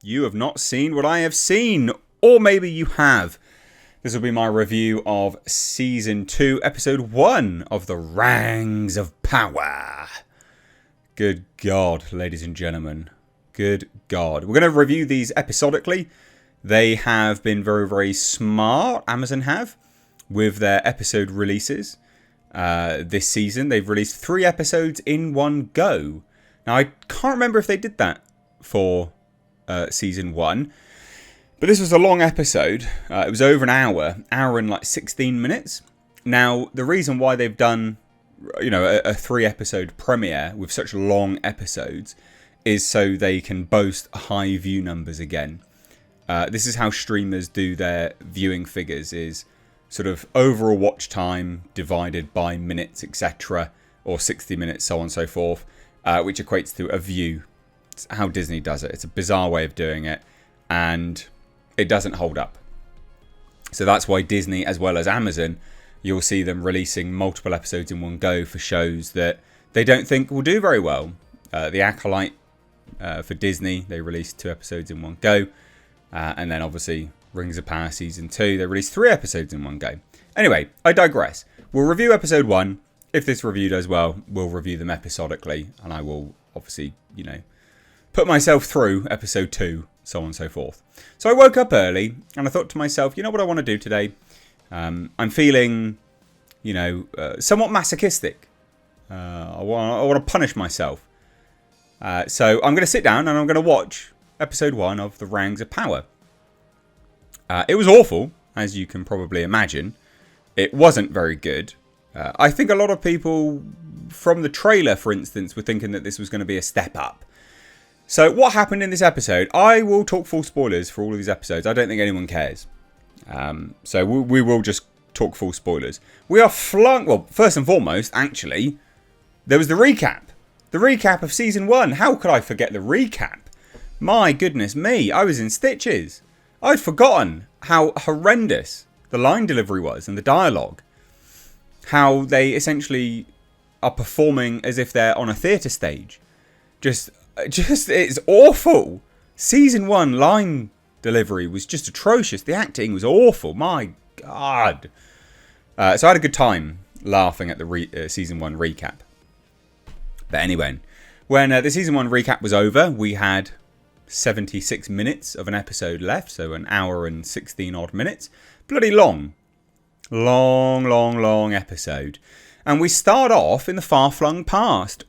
You have not seen what I have seen. Or maybe you have. This will be my review of Season 2, Episode 1 of The Rings of Power. Good God, ladies and gentlemen. Good God. We're going to review these episodically. They have been very, very smart, Amazon have, with their episode releases. This season, they've released 3 episodes in one go. Now, I can't remember if they did that for Season 1. But this was a long episode. It was over an hour and like 16 minutes. Now, the reason why they've done, a 3-episode premiere with such long episodes is so they can boast high view numbers again. This is how streamers do their viewing figures, is sort of overall watch time divided by minutes, etc. Or 60 minutes, so on and so forth, which equates to a view. It's how Disney does it. It's a bizarre way of doing it. And it doesn't hold up. So that's why Disney, as well as Amazon, you'll see them releasing multiple episodes in one go for shows that they don't think will do very well. The Acolyte for Disney, they released 2 episodes in one go. And then obviously Rings of Power Season 2, they released 3 episodes in one go. Anyway, I digress. We'll review episode 1. If this review does well, we'll review them episodically. And I will obviously, put myself through episode 2. So on and so forth. So I woke up early and I thought to myself, you know what I want to do today? I'm feeling, somewhat masochistic. I want to punish myself. So I'm going to sit down and I'm going to watch episode 1 of The Rings of Power. It was awful, as you can probably imagine. It wasn't very good. I think a lot of people from the trailer, for instance, were thinking that this was going to be a step up. So what happened in this episode? I will talk full spoilers for all of these episodes. I don't think anyone cares. So we will just talk full spoilers. We are flung... Well, first and foremost, actually, there was the recap. The recap of Season 1. How could I forget the recap? My goodness me. I was in stitches. I'd forgotten how horrendous the line delivery was and the dialogue. How they essentially are performing as if they're on a theatre stage. Just it's awful. Season 1 line delivery was just atrocious. The acting was awful. My God. So I had a good time laughing at the Season 1 recap. But anyway, when the Season 1 recap was over, we had 76 minutes of an episode left. So an hour and 16 odd minutes. Bloody long. Long episode. And we start off in the far-flung past.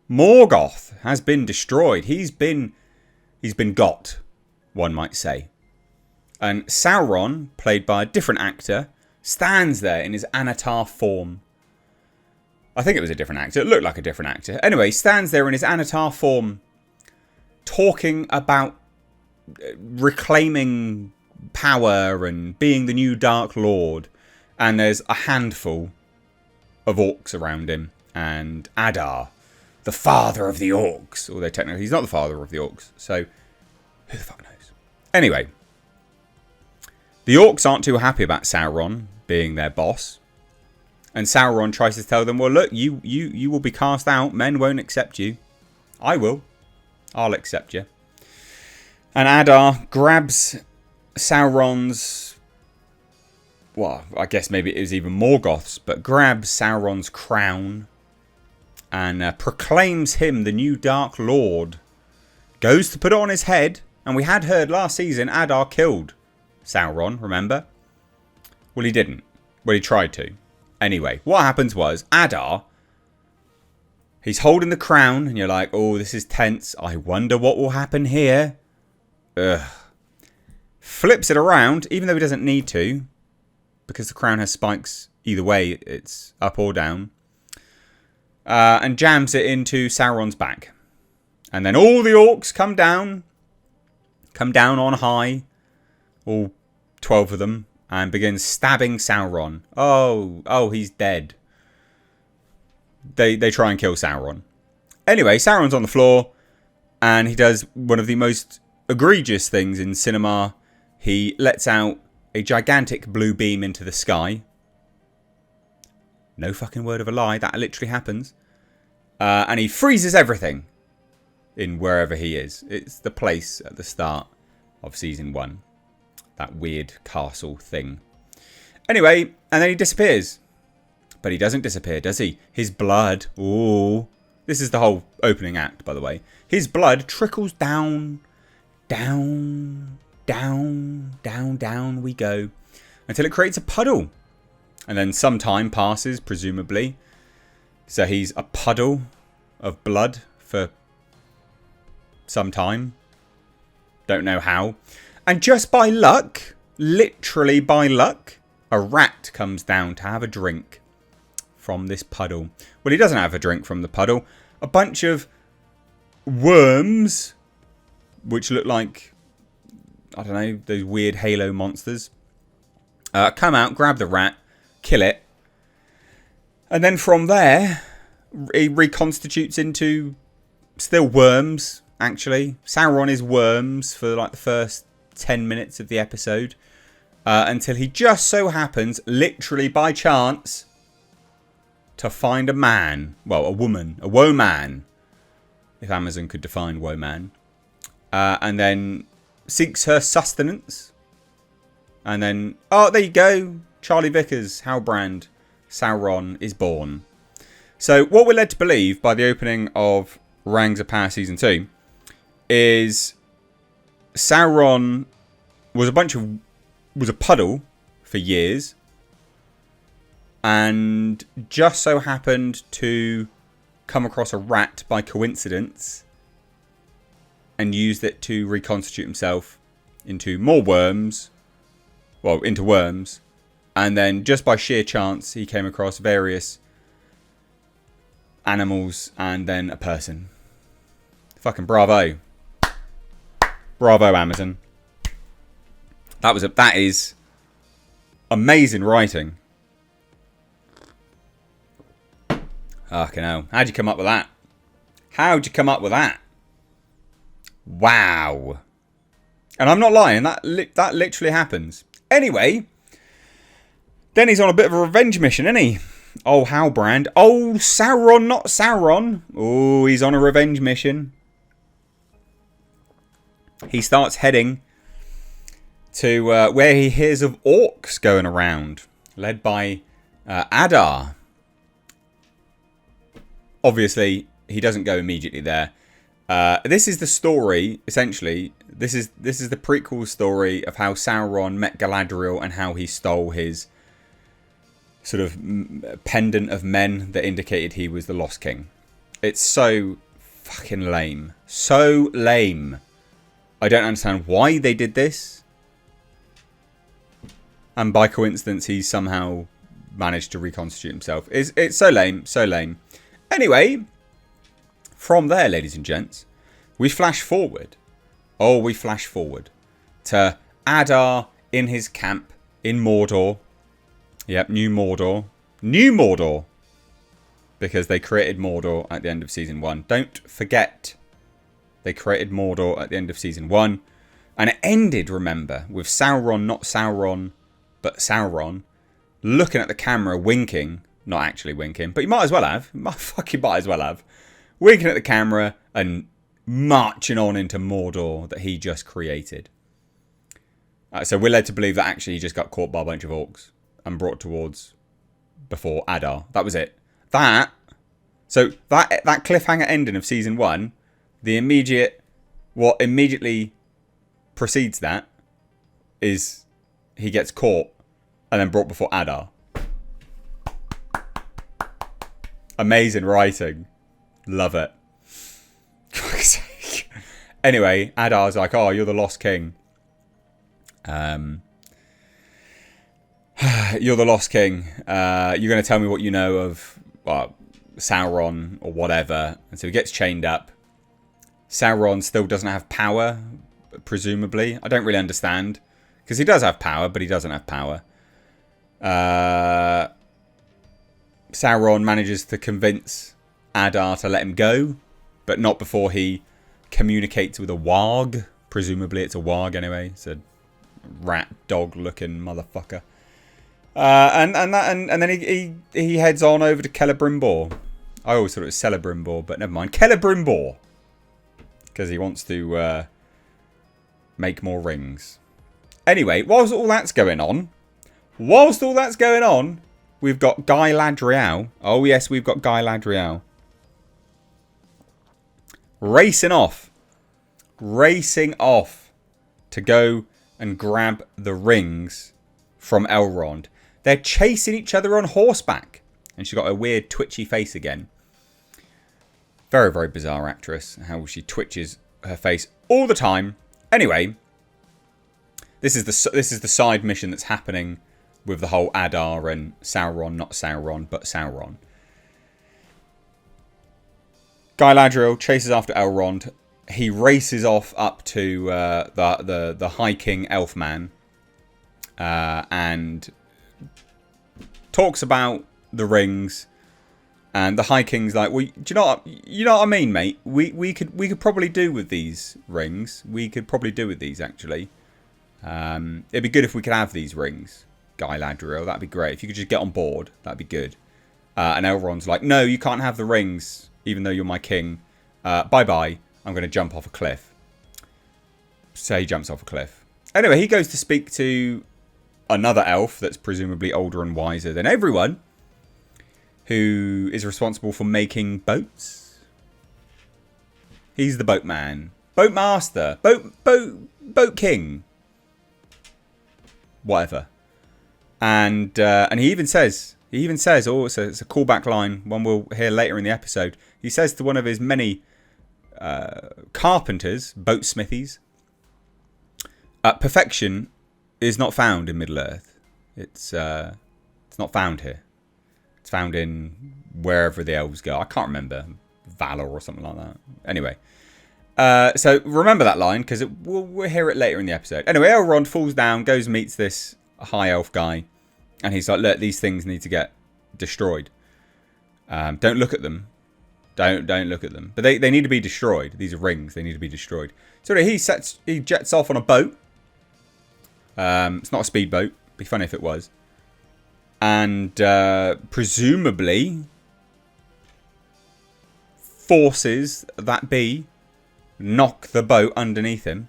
Morgoth has been destroyed. He's been got, one might say. And Sauron, played by a different actor, stands there in his Anatar form. I think it was a different actor. It looked like a different actor. Anyway, stands there in his Anatar form, talking about reclaiming power and being the new Dark Lord. And there's a handful of orcs around him. And Adar, the father of the orcs. Although technically he's not the father of the orcs. So, who the fuck knows? Anyway. The orcs aren't too happy about Sauron being their boss. And Sauron tries to tell them, well, look, you will be cast out. Men won't accept you. I will. I'll accept you. And Adar grabs Sauron's... Well, I guess maybe it was even Morgoth's. But grabs Sauron's crown. And proclaims him the new Dark Lord. Goes to put it on his head. And we had heard last season Adar killed Sauron, remember? Well, he didn't. Well, he tried to. Anyway, what happens was Adar, he's holding the crown. And you're like, oh, this is tense. I wonder what will happen here. Ugh. Flips it around, even though he doesn't need to. Because the crown has spikes either way. It's up or down. And jams it into Sauron's back. And then all the orcs come down on high, all 12 of them, and begin stabbing Sauron. Oh, he's dead. They try and kill Sauron. Anyway, Sauron's on the floor, and he does one of the most egregious things in cinema. He lets out a gigantic blue beam into the sky. No fucking word of a lie. That literally happens. And he freezes everything. in wherever he is. It's the place at the start of season 1. That weird castle thing. Anyway, and then he disappears. But he doesn't disappear, does he? His blood. Ooh. This is the whole opening act, by the way. His blood trickles down, down, down, down, down we go. Until it creates a puddle. And then some time passes, presumably. So he's a puddle of blood for some time. Don't know how. And just by luck, literally by luck, a rat comes down to have a drink from this puddle. Well, he doesn't have a drink from the puddle. A bunch of worms, which look like, I don't know, those weird Halo monsters, come out, grab the rat, kill it. And then from there, he reconstitutes into still worms, actually. Sauron is worms for like the first 10 minutes of the episode. Until he just so happens, literally by chance, to find a man. Well, a woman. A woe-man. If Amazon could define woe-man. And then seeks her sustenance. And then, oh, there you go. Charlie Vickers, Halbrand, Sauron is born. So what we're led to believe by the opening of Rings of Power Season 2 is Sauron was a puddle for years. And just so happened to come across a rat by coincidence and used it to reconstitute himself into more worms. Well, into worms. And then just by sheer chance, he came across various animals and then a person. Fucking bravo. Bravo, Amazon. That is amazing writing. Fucking hell. How'd you come up with that? How'd you come up with that? Wow. And I'm not lying. That literally happens. Anyway, then he's on a bit of a revenge mission, isn't he? Oh, Halbrand. Oh, Sauron, not Sauron. Oh, he's on a revenge mission. He starts heading to where he hears of orcs going around, led by Adar. Obviously, he doesn't go immediately there. This is the story, essentially. This is the prequel story of how Sauron met Galadriel and how he stole his sort of pendant of men that indicated he was the Lost King. It's so fucking lame. So lame. I don't understand why they did this. And by coincidence, he somehow managed to reconstitute himself. It's so lame. So lame. Anyway, from there, ladies and gents, we flash forward. Oh, we flash forward to Adar in his camp in Mordor. Yep, New Mordor. New Mordor. Because they created Mordor at the end of Season 1. Don't forget. They created Mordor at the end of Season 1. And it ended, remember, with Sauron, not Sauron, but Sauron, looking at the camera, winking. Not actually winking, but he might as well have. Fucking might as well have. Winking at the camera and marching on into Mordor that he just created. So we're led to believe that actually he just got caught by a bunch of orcs and brought towards before Adar. That was it. So that cliffhanger ending of Season 1, what immediately precedes that is he gets caught and then brought before Adar. Amazing writing. Love it. Anyway, Adar's like, oh, you're the Lost King. You're the Lost King. You're going to tell me what you know of Sauron or whatever. And so he gets chained up. Sauron still doesn't have power, presumably. I don't really understand. Because he does have power, but he doesn't have power. Sauron manages to convince Adar to let him go, but not before he communicates with a warg. Presumably it's a warg anyway. It's a rat dog looking motherfucker. And then he heads on over to Celebrimbor. I always thought it was Celebrimbor, but never mind. Celebrimbor. Because he wants to make more rings. Anyway, whilst all that's going on, we've got Guy Ladriel. Oh, yes, we've got Guy Ladriel. Racing off to go and grab the rings from Elrond. They're chasing each other on horseback. And she's got a weird twitchy face again. Very, very bizarre actress. How she twitches her face all the time. Anyway, this is the side mission that's happening with the whole Adar and Sauron, not Sauron, but Sauron. Guy Ladriel chases after Elrond. He races off up to the High King Elfman and talks about the rings. And the High King's like, well, do you know what I mean, mate? We could probably do with these rings. We could probably do with these, actually. It'd be good if we could have these rings, Guy Ladriel. That'd be great. If you could just get on board, that'd be good. And Elrond's like, no, you can't have the rings, even though you're my king. Bye-bye. I'm going to jump off a cliff. So he jumps off a cliff. Anyway, he goes to speak to another elf that's presumably older and wiser than everyone, who is responsible for making boats. He's the boatman. Boatmaster. Boat king. Whatever. And he even says, oh, it's a callback line, one we'll hear later in the episode. He says to one of his many carpenters, boatsmithies, perfection is not found in Middle-earth. It's not found here. It's found in wherever the elves go. I can't remember. Valor or something like that. Anyway. So remember that line, because we'll hear it later in the episode. Anyway, Elrond falls down, goes and meets this high elf guy. And he's like, look, these things need to get destroyed. Don't look at them. Don't look at them. But they need to be destroyed. These are rings. They need to be destroyed. So he jets off on a boat. It's not a speedboat. It'd be funny if it was. And presumably forces that bee knock the boat underneath him.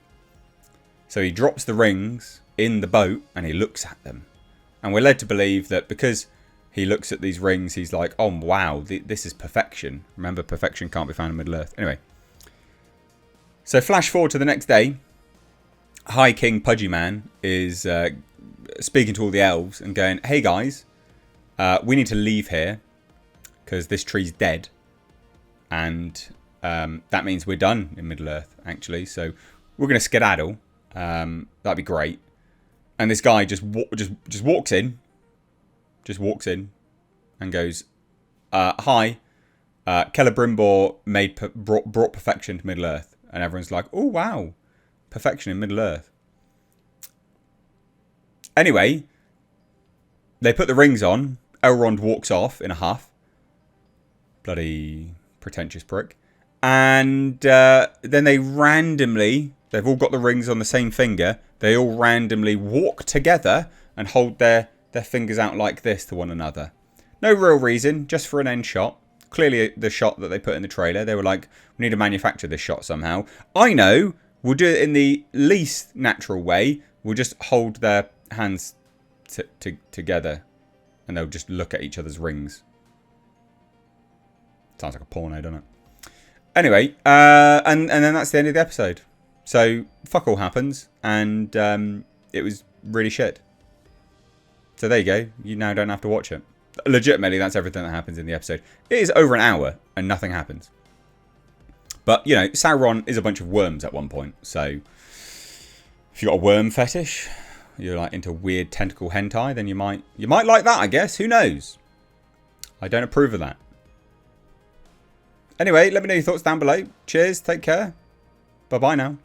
So he drops the rings in the boat and he looks at them. And we're led to believe that because he looks at these rings, he's like, oh, wow, this is perfection. Remember, perfection can't be found in Middle-earth. Anyway. So flash forward to the next day. High King Pudgy Man is speaking to all the elves and going, hey guys, we need to leave here because this tree's dead. And that means we're done in Middle-earth, actually. So we're going to skedaddle. That'd be great. And this guy just walks in. Just walks in and goes, hi, Celebrimbor brought perfection to Middle-earth. And everyone's like, oh, wow, perfection in Middle-earth. Anyway, they put the rings on. Elrond walks off in a huff. Bloody pretentious prick. And then they randomly, they've all got the rings on the same finger. They all randomly walk together and hold their fingers out like this to one another. No real reason, just for an end shot. Clearly the shot that they put in the trailer. They were like, we need to manufacture this shot somehow. I know, we'll do it in the least natural way. We'll just hold their hands together and they'll just look at each other's rings. Sounds like a porno, doesn't it? Anyway, and then that's the end of the episode. So, fuck all happens, and it was really shit. So there you go. You now don't have to watch it. Legitimately, that's everything that happens in the episode. It is over an hour, and nothing happens. But, you know, Sauron is a bunch of worms at one point. So, if you've got a worm fetish, you're like into weird tentacle hentai, then you might like that, I guess. Who knows? I don't approve of that. Anyway, let me know your thoughts down below. Cheers, take care. Bye-bye now.